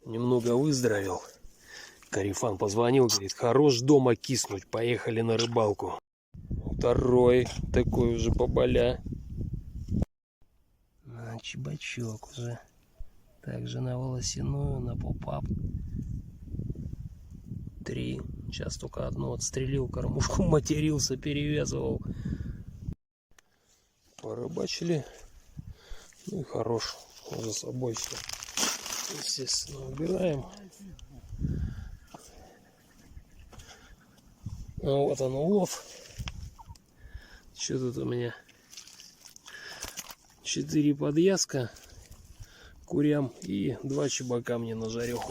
Немного выздоровел. Карифан позвонил, говорит, хорош дома киснуть, поехали на рыбалку. Второй такой уже поболя. На чебачок уже. Также на волосяную, на поп-ап. 3. Сейчас только одну отстрелил, кормушку матерился, перевязывал. Порыбачили. Ну и хорош. За собой все. Естественно, убираем. Ну вот он улов. Что тут у меня? 4 подвязка курям и 2 чебака мне на жареху.